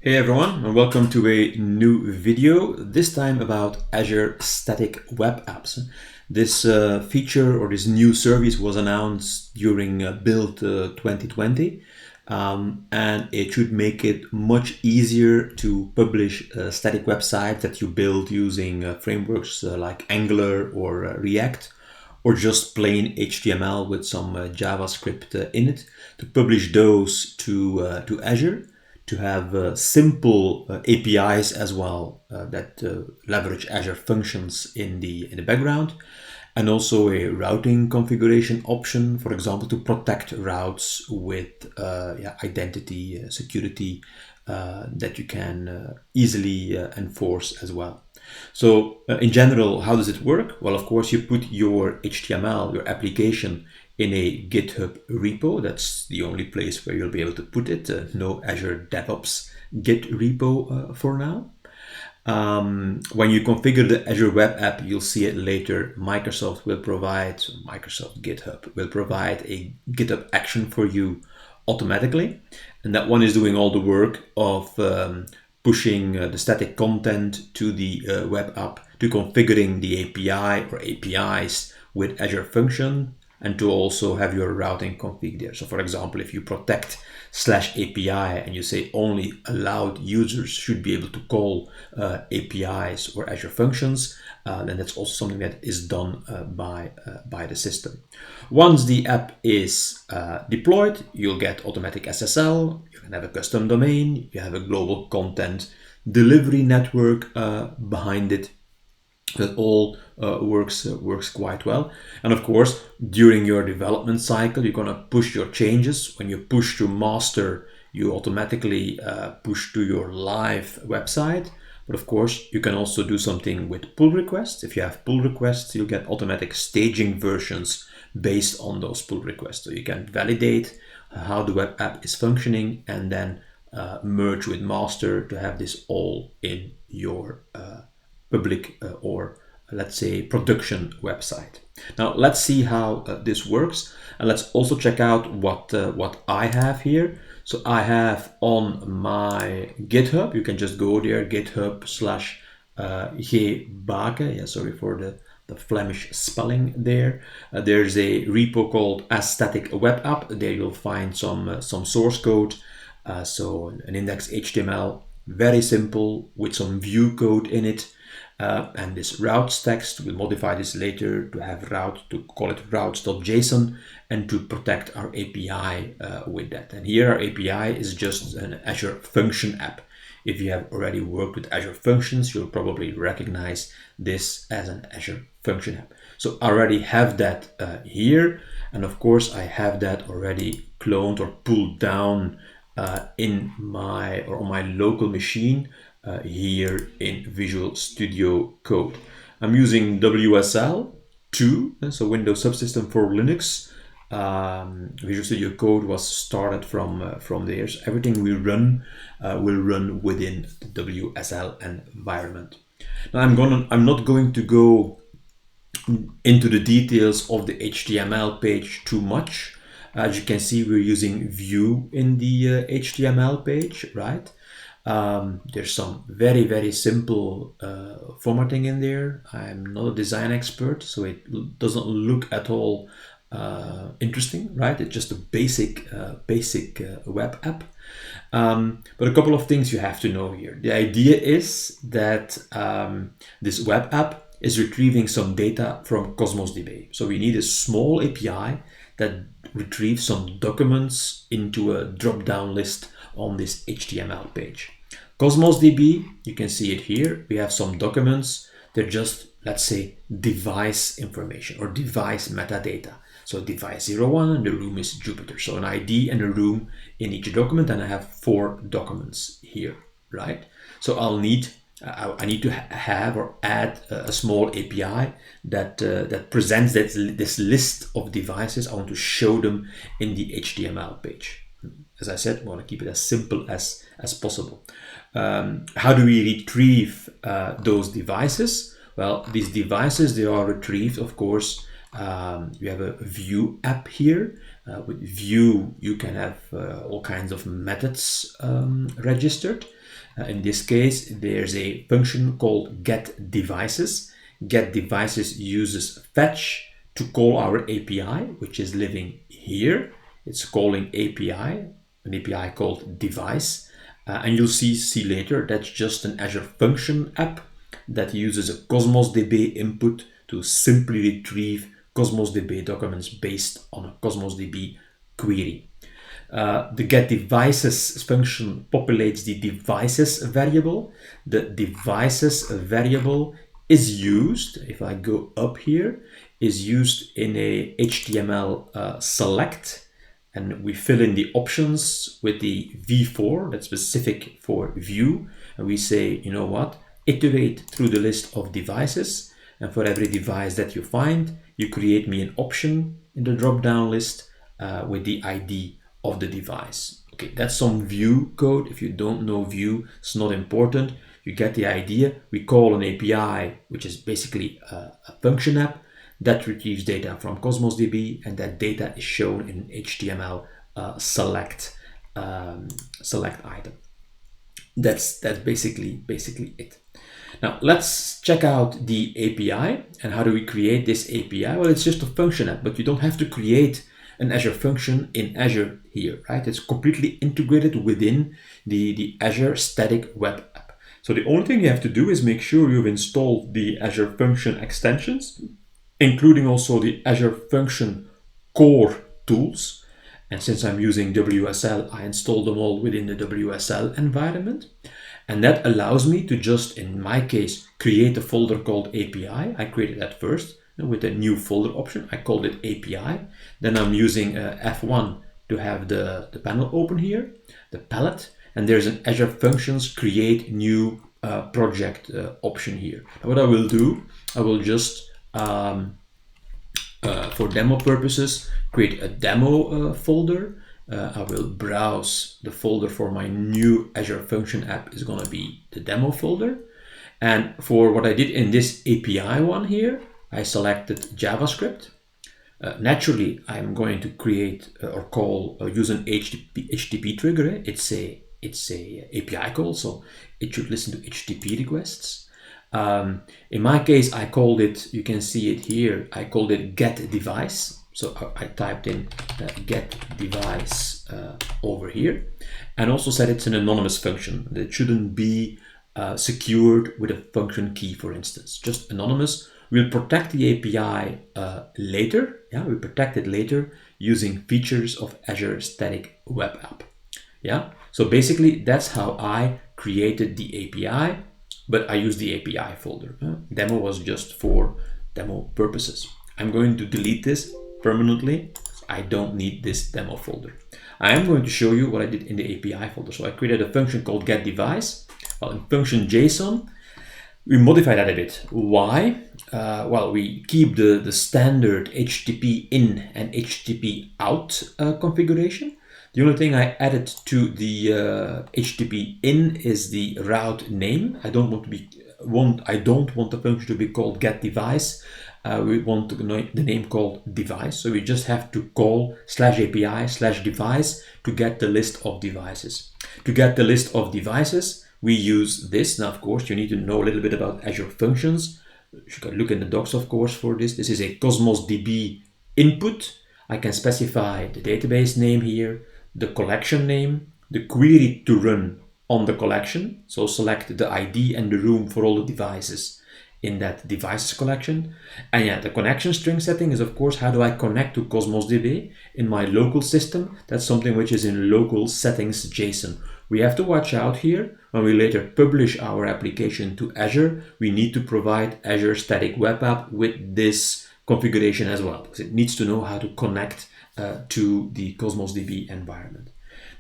Hey everyone, and welcome to a new video, this time about Azure Static Web Apps. This feature or this new service was announced during Build 2020, and it should make it much easier to publish static websites that you build using frameworks like Angular or React, or just plain HTML with some JavaScript in it, to publish those to Azure, to have simple APIs as well that leverage Azure Functions in the background, and also a routing configuration option, for example, to protect routes with identity security that you can easily enforce as well. So in general, how does it work? Well, of course, you put your HTML, your application, in a GitHub repo. That's the only place where you'll be able to put it. No Azure DevOps Git repo for now. When you configure the Azure Web App, you'll see it later. Microsoft GitHub will provide a GitHub action for you automatically. And that one is doing all the work of pushing the static content to the web app, to configuring the API or APIs with Azure Function, and to also have your routing config there. So for example, if you protect /API and you say only allowed users should be able to call APIs or Azure Functions, then that's also something that is done by the system. Once the app is deployed, you'll get automatic SSL, you can have a custom domain, you have a global content delivery network behind it. That all works quite well. And of course, during your development cycle, you're going to push your changes. When you push to master, you automatically push to your live website. But of course, you can also do something with pull requests. If you have pull requests, you'll get automatic staging versions based on those pull requests. So you can validate how the web app is functioning and then merge with master to have this all in your public or let's say production website. Now let's see how this works, and let's also check out what I have here. So I have on my GitHub, you can just go there, GitHub/gbake. Sorry for the Flemish spelling there. There's a repo called Azure Static Web App. There you'll find some source code. So an index HTML, very simple, with some view code in it. And this routes text, we'll modify this later to have route, to call it routes.json, and to protect our API with that. And here our API is just an Azure Function app. If you have already worked with Azure Functions, you'll probably recognize this as an Azure Function app. So I already have that here. And of course, I have that already cloned or pulled down in my or on my local machine here in Visual Studio Code. I'm using WSL 2, so Windows Subsystem for Linux. Visual Studio Code was started from there. So everything we run will run within the WSL environment. Now I'm not going to go into the details of the HTML page too much. As you can see, we're using view in the HTML page, right? There's some very simple formatting in there. I'm not a design expert, so it doesn't look at all interesting, right? It's just a basic web app. But a couple of things you have to know here. The idea is that this web app is retrieving some data from Cosmos DB. So we need a small API that retrieves some documents into a drop-down list on this HTML page. Cosmos DB, you can see it here. We have some documents. They're just, let's say, device information or device metadata. So device 01 and the room is Jupyter. So an ID and a room in each document, and I have 4 documents here, right? So I need to have or add a small API that presents this list of devices. I want to show them in the HTML page. As I said, I want to keep it as simple as possible. How do we retrieve those devices? Well, these devices, they are retrieved, of course. We have a view app here. With view, you can have all kinds of methods registered. In this case, there's a function called getDevices. GetDevices uses fetch to call our API, which is living here. It's calling API, an API called device. And you'll see later that's just an Azure Function app that uses a Cosmos DB input to simply retrieve Cosmos DB documents based on a Cosmos DB query. The getDevices function populates the devices variable. The devices variable is used, if I go up here, is used in a HTML select, and we fill in the options with the v4 that's specific for view, and we say, you know what, iterate through the list of devices, and for every device that you find, you create me an option in the drop-down list with the ID of the device. Okay, that's some Vue code. If you don't know Vue, it's not important. You get the idea. We call an API, which is basically a function app that retrieves data from Cosmos DB, and that data is shown in HTML select item. That's basically it. Now let's check out the API. And how do we create this API? Well, it's just a function app, but you don't have to create an Azure function in Azure here, right? It's completely integrated within the Azure Static Web App. So the only thing you have to do is make sure you've installed the Azure Function extensions, including also the Azure Function core tools. And since I'm using WSL, I installed them all within the WSL environment. And that allows me to just, in my case, create a folder called API. I created that first with a new folder option. I called it API. Then I'm using F1 to have the panel open here, the palette. And there's an Azure Functions create new project option here. And what I will do, I will just, for demo purposes, create a demo folder. I will browse the folder for my new Azure Function app is going to be the demo folder. And for what I did in this API one here, I selected JavaScript. Naturally, I'm going to create or call use an HTTP trigger. It's a API call, so it should listen to HTTP requests. In my case, I called it, you can see it here, I called it getDevice. So I typed in getDevice over here, and also said it's an anonymous function. That shouldn't be secured with a function key, for instance. Just anonymous. We'll protect the API later. Yeah, we'll protect it later using features of Azure Static Web App. Yeah, so basically that's how I created the API, but I used the API folder. Demo was just for demo purposes. I'm going to delete this permanently. I don't need this demo folder. I am going to show you what I did in the API folder. So I created a function called getDevice. Well, in function JSON, we modify that a bit. Why? Well, we keep the standard HTTP in and HTTP out configuration. The only thing I added to the HTTP in is the route name. I don't want the function to be called getDevice. We want the name called device. So we just have to call /API/device to get the list of devices. To get the list of devices, we use this. Now, of course, you need to know a little bit about Azure Functions. You can look in the docs, of course, for this. This is a Cosmos DB input. I can specify the database name here, the collection name, the query to run on the collection. So select the ID and the room for all the devices in that devices collection. And yeah, the connection string setting is, of course, how do I connect to Cosmos DB in my local system? That's something which is in local settings JSON. We have to watch out here. When we later publish our application to Azure, we need to provide Azure Static Web App with this configuration as well, because it needs to know how to connect to the Cosmos DB environment.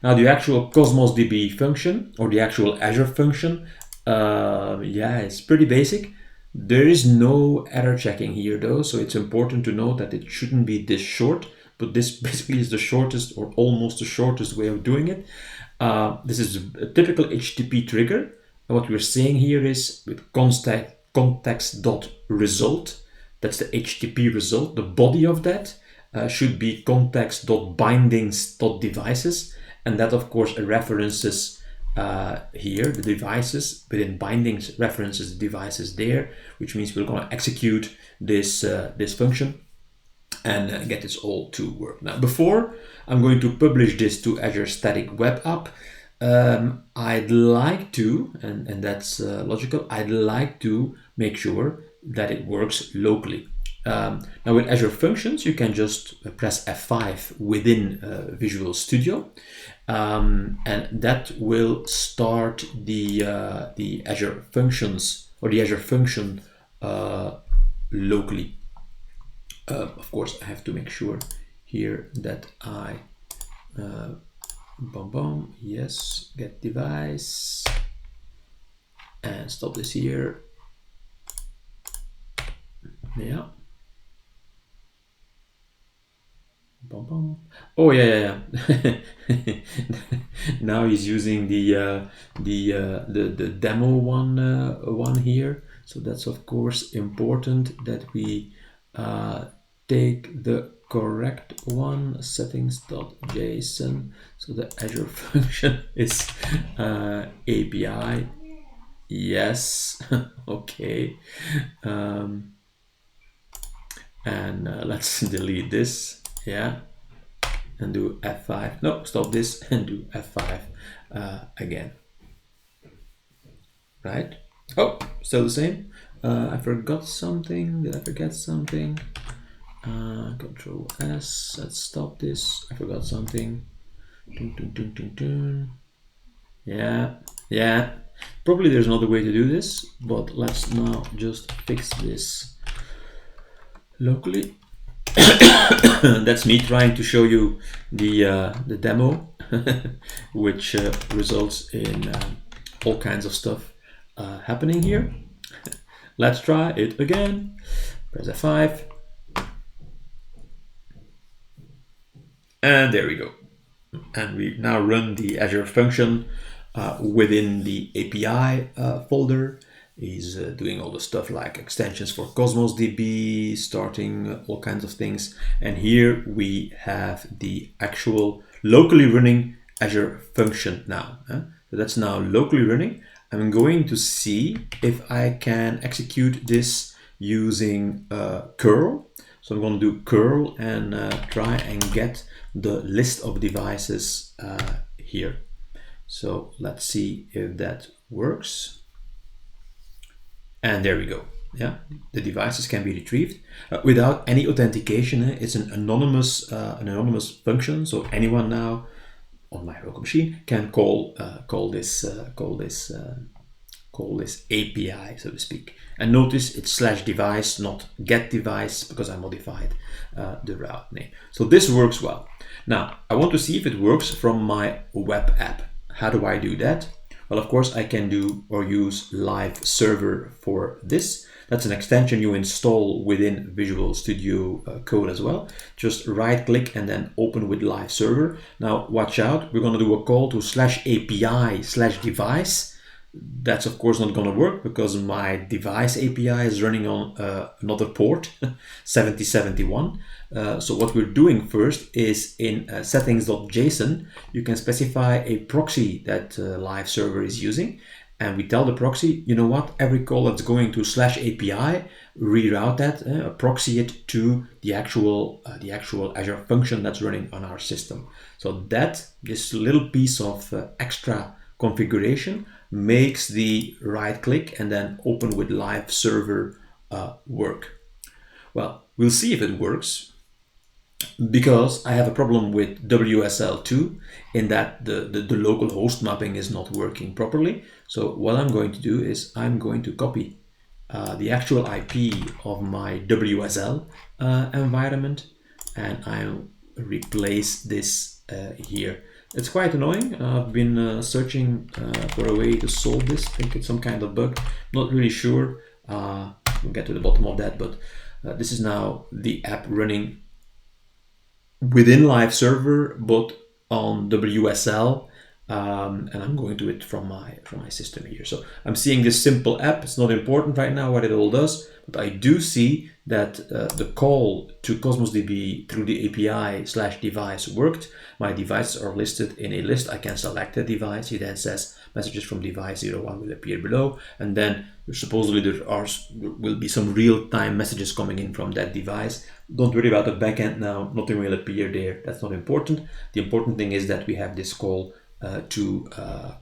Now, the actual Cosmos DB function, or the actual Azure function, yeah, it's pretty basic. There is no error checking here though, so it's important to note that it shouldn't be this short, but this basically is the shortest or almost the shortest way of doing it. This is a typical HTTP trigger. And what we're saying here is with context.result, that's the HTTP result, the body of that should be context.bindings.devices, and that of course references here, the devices, within bindings references the devices there, which means we're going to execute this, this function and get this all to work. Now, before I'm going to publish this to Azure Static Web App, I'd like to, and that's logical, I'd like to make sure that it works locally. Now with Azure Functions, you can just press F5 within Visual Studio, and that will start the Azure Functions or the Azure function locally. Of course, I have to make sure here that I yes, get device and stop this here. Yeah. Oh yeah. Now he's using the demo one here. So that's of course important that we take the correct one, settings.json. So the Azure function is API. Yes. Okay. And let's delete this. Yeah, and do F5. No, stop this and do F5 again. Right? Oh, still the same. I forgot something. Did I forget something? Control S. Let's stop this. I forgot something. Yeah. Probably there's another way to do this, but let's now just fix this locally. That's me trying to show you the demo, which results in all kinds of stuff happening here. Let's try it again. Press F5. And there we go. And we now run the Azure function within the API folder. He's doing all the stuff like extensions for Cosmos DB, starting all kinds of things. And here we have the actual locally running Azure function now. So that's now locally running. I'm going to see if I can execute this using curl. So I'm going to do curl and try and get the list of devices here. So let's see if that works. And there we go. Yeah, the devices can be retrieved without any authentication. It's an anonymous function, so anyone now on my local machine can call this API, so to speak. And notice it's /device, not get device, because I modified the route name. So this works well. Now I want to see if it works from my web app. How do I do that? Well, of course, I can do or use Live Server for this. That's an extension you install within Visual Studio Code as well. Just right click and then open with Live Server. Now, watch out, we're going to do a call to /API/device. That's of course not going to work because my device API is running on another port, 7071. So what we're doing first is in settings.json, you can specify a proxy that Live Server is using. And we tell the proxy, you know what, every call that's going to /API, reroute that, proxy it to the actual Azure function that's running on our system. So that, this little piece of extra configuration makes the right click and then open with Live Server work. Well, we'll see if it works, because I have a problem with WSL2 in that the local host mapping is not working properly. So what I'm going to do is I'm going to copy the actual IP of my WSL environment, and I'll replace this here. It's quite annoying. I've been searching for a way to solve this. I think it's some kind of bug. Not really sure. We'll get to the bottom of that, but this is now the app running within Live Server, but on WSL, and I'm going to it from my system here. So I'm seeing this simple app. It's not important right now what it all does, but I do see that the call to Cosmos DB through the API/device worked. My devices are listed in a list. I can select a device. He then says messages from device 01 will appear below, and then supposedly there will be some real-time messages coming in from that device. Don't worry about the backend now, nothing will appear there, that's not important. The important thing is that we have this call to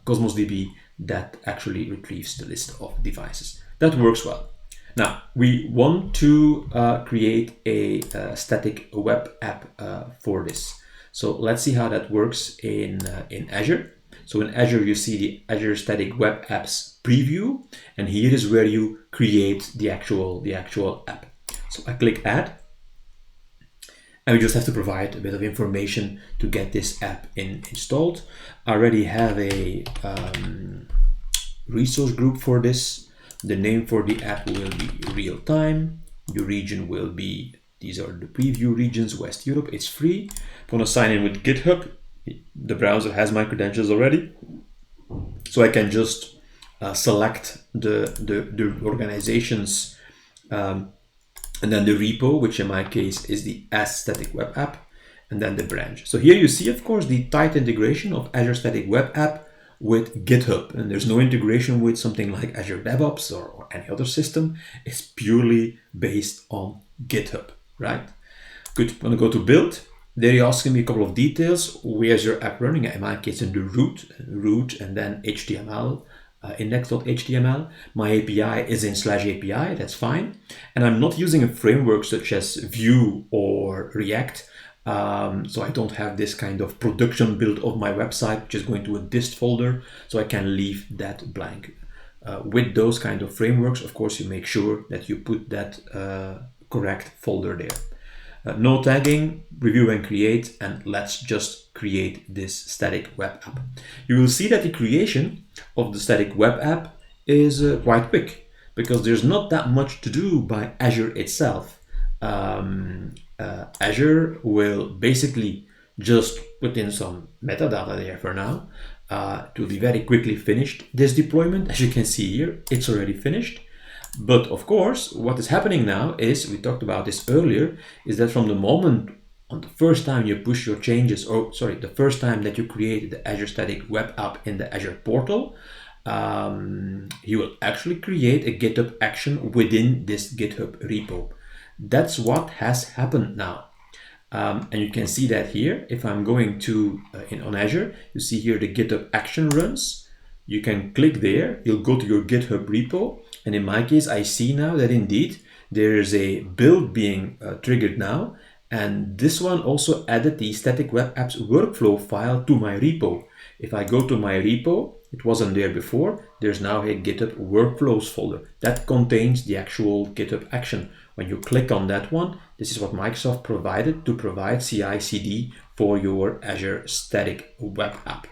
Cosmos DB that actually retrieves the list of devices. That works well. Now, we want to create a static web app for this. So let's see how that works in Azure. So in Azure, you see the Azure Static Web Apps preview, and here is where you create the actual app. So I click Add, and we just have to provide a bit of information to get this app installed. I already have a resource group for this. The name for the app will be real time. The region will be, these are the preview regions, West Europe, it's free. I'm gonna sign in with GitHub. The browser has my credentials already. So I can just select the organizations and then the repo, which in my case is the Azure Static Web App, and then the branch. So here you see, of course, the tight integration of Azure Static Web App with GitHub, and there's no integration with something like Azure DevOps or any other system. It's purely based on GitHub, right? Good. I'm gonna go to build. There you're asking me a couple of details. Where's your app running? In my case, in the root, and then HTML, index.html. My API is in /API, that's fine. And I'm not using a framework such as Vue or React. So I don't have this kind of production build of my website, which is going to a dist folder, so I can leave that blank. With those kind of frameworks, of course, you make sure that you put that correct folder there. No tagging, review and create, and let's just create this static web app. You will see that the creation of the static web app is quite quick, because there's not that much to do by Azure itself. Azure will basically just put in some metadata there for now to be very quickly finished. This deployment, as you can see here, it's already finished. But of course, what is happening now is, we talked about this earlier, is that from the moment on the first time you push your changes, the first time that you created the Azure Static Web App in the Azure portal, you will actually create a GitHub action within this GitHub repo. That's what has happened now. And you can see that here. If I'm going to, on Azure, you see here the GitHub action runs. You can click there, you'll go to your GitHub repo. And in my case, I see now that indeed there is a build being triggered now. And this one also added the static web apps workflow file to my repo. If I go to my repo, it wasn't there before, there's now a GitHub workflows folder that contains the actual GitHub action. When you click on that one, this is what Microsoft provided to provide CI/CD for your Azure Static Web App.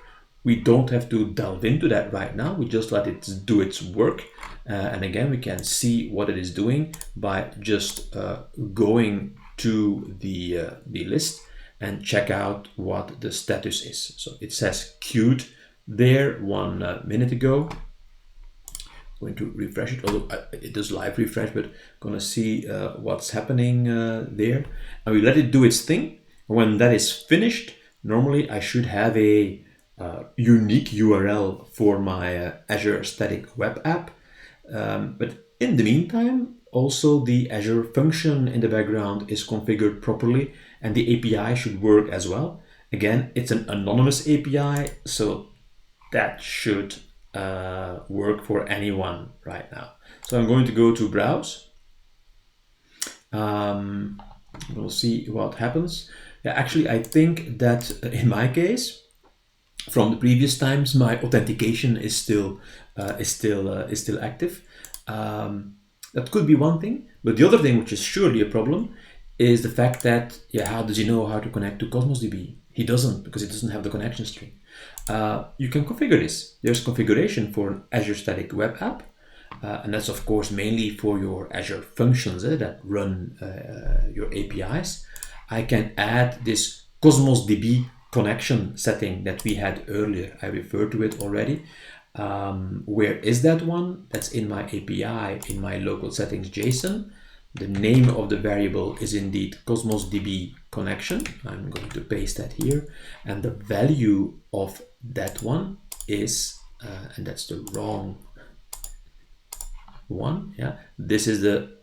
We don't have to delve into that right now. We just let it do its work. And again, we can see what it is doing by just going to the list and check out what the status is. So it says queued there 1 minute ago. Going to refresh it, although it does live refresh, but gonna see what's happening there. And we let it do its thing. When that is finished, normally I should have a unique URL for my Azure Static Web App. But in the meantime, also the Azure function in the background is configured properly, and the API should work as well. Again, it's an anonymous API, so that should work for anyone right now. So I'm going to go to browse. We'll see what happens. Yeah, actually, I think that in my case, from the previous times, my authentication is still active. That could be one thing, but the other thing, which is surely a problem, is the fact that, yeah, how does he know how to connect to Cosmos DB? He doesn't, because he doesn't have the connection string. You can configure this. There's configuration for an Azure Static Web App, and that's of course mainly for your Azure Functions that run your APIs. I can add this Cosmos DB connection setting that we had earlier. I referred to it already. Where is that one? That's in my API, in my local settings JSON. The name of the variable is indeed Cosmos DB connection. I'm going to paste that here. And the value of that one is and that's the wrong one. Yeah, this is the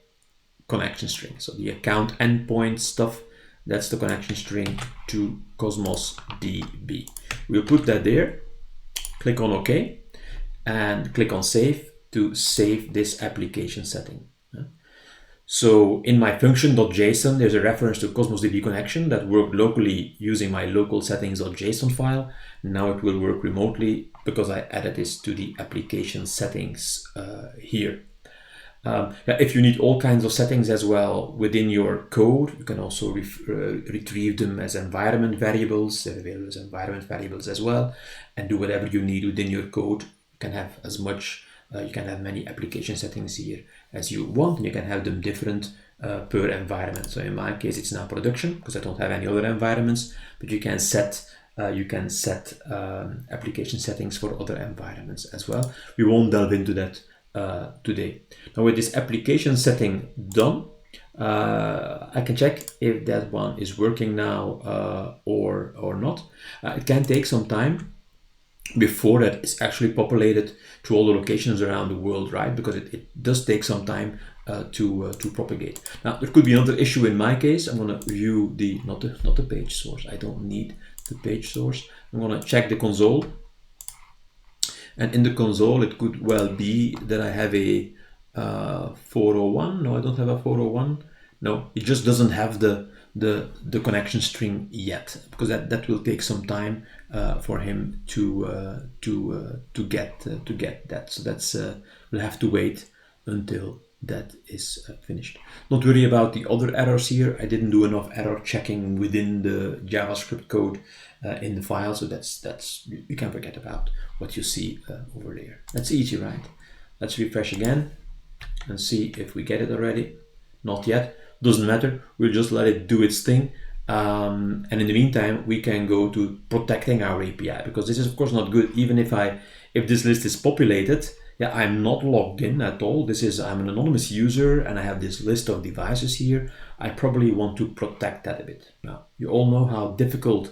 connection string. So the account endpoint stuff, that's the connection string to Cosmos DB. We'll put that there, click on OK, and click on save to save this application setting. So in my function.json, there's a reference to Cosmos DB connection that worked locally using my local settings.json file. Now it will work remotely because I added this to the application settings here. If you need all kinds of settings as well within your code, you can also retrieve them as environment variables. They're available as environment variables as well, and do whatever you need within your code. You can have as much, you can have many application settings here as you want, and you can have them different per environment. So in my case, it's now production because I don't have any other environments, but you can set application settings for other environments as well. We won't delve into that today. Now with this application setting done, I can check if that one is working now or not. It can take some time before that is actually populated to all the locations around the world, right? Because it does take some time to propagate. Now there could be another issue in my case. I'm going to view the not the page source. I don't need the page source. I'm going to check the console. And in the console, it could well be that I have a 401. No, I don't have a 401. No, it just doesn't have the connection string yet, because that will take some time for him to get that. So that's we'll have to wait until that is finished. Don't worry about the other errors here. I didn't do enough error checking within the JavaScript code in the file, so that's you can forget about what you see over there. That's easy, right? Let's refresh again and see if we get it already. Not yet. Doesn't matter. We'll just let it do its thing. And in the meantime, we can go to protecting our API, because this is of course not good. Even if this list is populated, yeah, I'm not logged in at all. I'm an anonymous user and I have this list of devices here. I probably want to protect that a bit. Now, you all know how difficult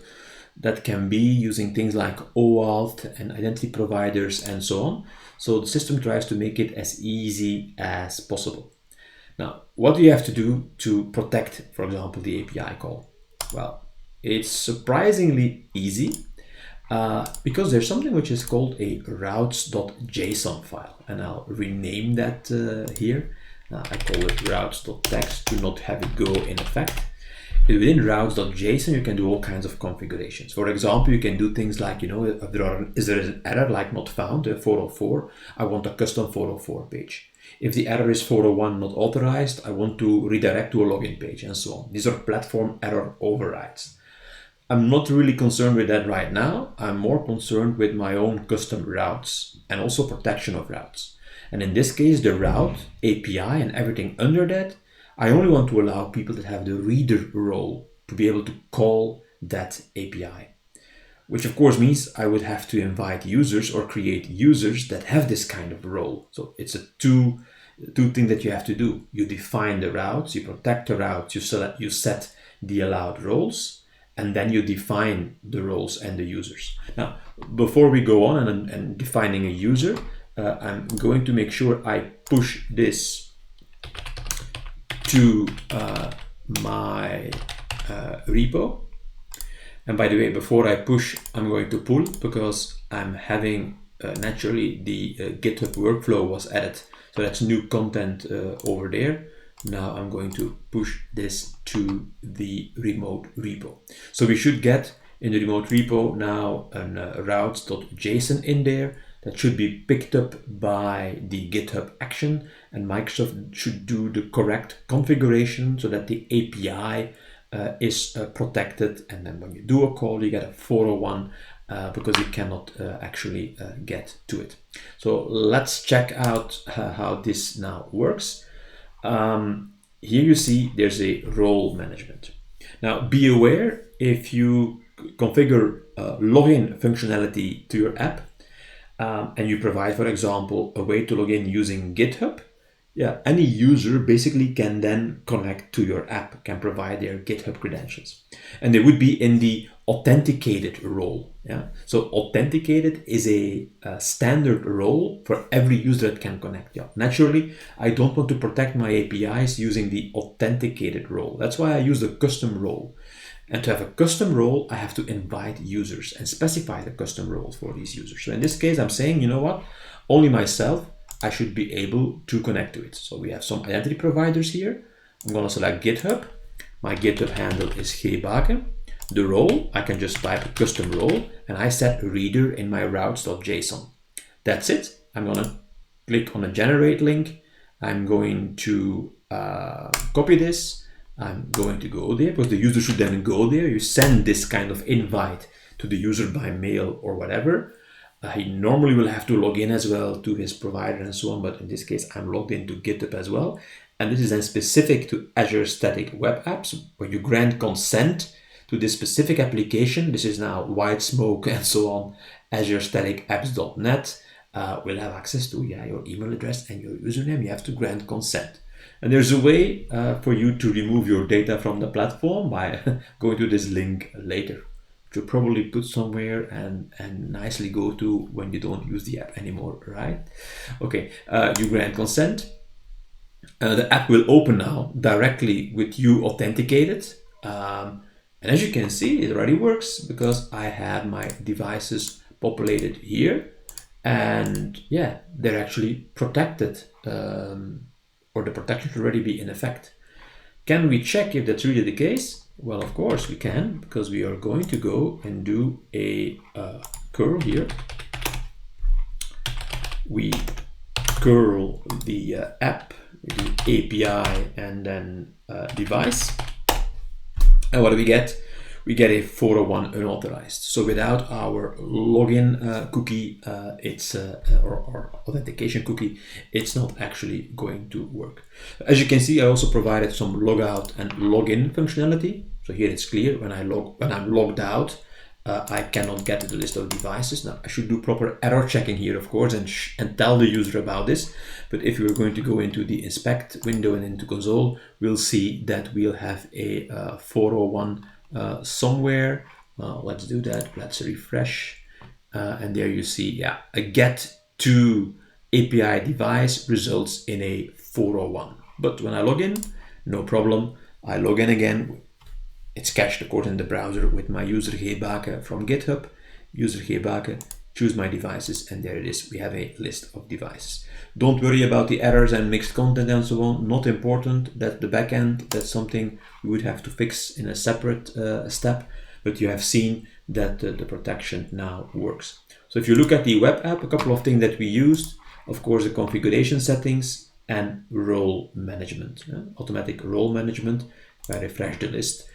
that can be using things like OAuth and identity providers and so on. So the system tries to make it as easy as possible. Now, what do you have to do to protect, for example, the API call? Well, it's surprisingly easy because there's something which is called a routes.json file, and I'll rename that here. I call it routes.text to not have it go in effect. Within routes.json, you can do all kinds of configurations. For example, you can do things like, if there is an error like not found, 404, I want a custom 404 page. If the error is 401 not authorized, I want to redirect to a login page, and so on. These are platform error overrides. I'm not really concerned with that right now. I'm more concerned with my own custom routes and also protection of routes. And in this case, the route, API, and everything under that, I only want to allow people that have the reader role to be able to call that API, which of course means I would have to invite users or create users that have this kind of role. So it's a two thing that you have to do. You define the routes, you protect the routes, you set the allowed roles, and then you define the roles and the users. Now, before we go on and defining a user, I'm going to make sure I push this to my repo. And by the way, before I push, I'm going to pull, because I'm having naturally the GitHub workflow was added. So that's new content over there. Now I'm going to push this to the remote repo. So we should get in the remote repo now a routes.json in there that should be picked up by the GitHub action, and Microsoft should do the correct configuration so that the API is protected. And then when you do a call, you get a 401 because you cannot actually get to it. So let's check out how this now works. Here you see there's a role management. Now be aware, if you configure login functionality to your app and you provide, for example, a way to log in using GitHub, Yeah, any user basically can then connect to your app, can provide their GitHub credentials. And they would be in the authenticated role. Yeah. So authenticated is a standard role for every user that can connect. Yeah. Naturally, I don't want to protect my APIs using the authenticated role. That's why I use the custom role. And to have a custom role, I have to invite users and specify the custom roles for these users. So in this case, I'm saying, you know what? Only myself, I should be able to connect to it. So we have some identity providers here. I'm going to select GitHub. My GitHub handle is Gebake. The role, I can just type custom role, and I set reader in my routes.json. That's it. I'm going to click on a generate link. I'm going to copy this. I'm going to go there because the user should then go there. You send this kind of invite to the user by mail or whatever. He normally will have to log in as well to his provider and so on, but in this case, I'm logged into GitHub as well. And this is then specific to Azure Static Web Apps, where you grant consent to this specific application. This is now white smoke and so on. Azure Static Apps.net will have access to your email address and your username. You have to grant consent. And there's a way for you to remove your data from the platform by going to this link later, which you'll probably put somewhere and nicely go to when you don't use the app anymore, right? Okay, you grant consent. The app will open now directly with you authenticated. And as you can see, it already works because I have my devices populated here. And yeah, they're actually protected, or the protection should already be in effect. Can we check if that's really the case? Well, of course we can, because we are going to go and do a curl here. We curl the app, we do API and then device. And what do we get? We get a 401 unauthorized. So without our login cookie, or authentication cookie, it's not actually going to work. As you can see, I also provided some logout and login functionality. So here it's clear when I'm logged out, I cannot get to the list of devices. Now I should do proper error checking here, of course, and tell the user about this. But if we're going to go into the inspect window and into console, we'll see that we'll have a 401 somewhere. Let's do that. Let's refresh. And there you see, yeah, a get to API device results in a 401. But when I log in, no problem. I log in again. It's cached, of course, in the browser with my user Gebake from GitHub. User Gebake, choose my devices, and there it is. We have a list of devices. Don't worry about the errors and mixed content and so on. Not important. That's the backend. That's something we would have to fix in a separate step. But you have seen that the protection now works. So if you look at the web app, a couple of things that we used, of course, the configuration settings and role management, automatic role management. If I refresh the list,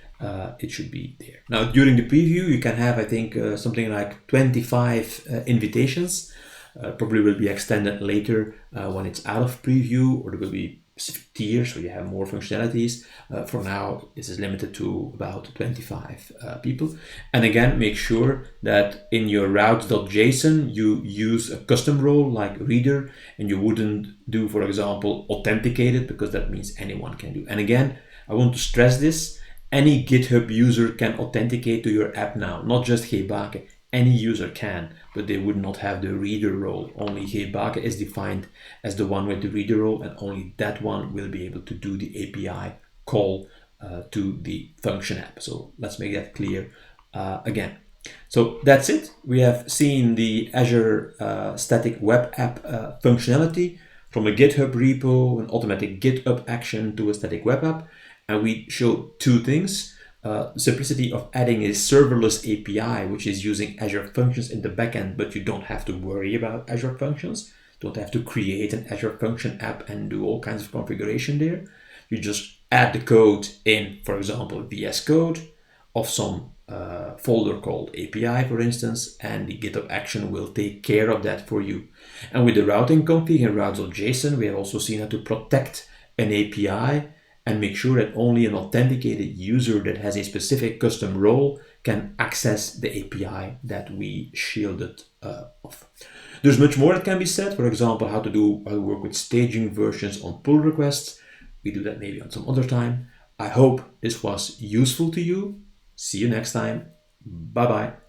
it should be there. Now, during the preview, you can have, I think, something like 25 invitations. Probably will be extended later when it's out of preview, or there will be specific tiers, so you have more functionalities. For now, this is limited to about 25 people. And again, make sure that in your routes.json, you use a custom role like reader, and you wouldn't do, for example, authenticated, because that means anyone can do. And again, I want to stress this. Any GitHub user can authenticate to your app now, not just Gebake. Any user can, but they would not have the reader role. Only Gebake is defined as the one with the reader role, and only that one will be able to do the API call to the function app. So let's make that clear again. So that's it. We have seen the Azure Static Web App functionality from a GitHub repo, an automatic GitHub action to a static web app. And we showed two things. Simplicity of adding a serverless API, which is using Azure Functions in the backend, but you don't have to worry about Azure Functions. Don't have to create an Azure Function app and do all kinds of configuration there. You just add the code in, for example, VS Code of some folder called API, for instance, and the GitHub action will take care of that for you. And with the routing config and routes.json, we have also seen how to protect an API and make sure that only an authenticated user that has a specific custom role can access the API that we shielded off. There's much more that can be said. For example, how to work with staging versions on pull requests. We do that maybe on some other time. I hope this was useful to you. See you next time. Bye bye.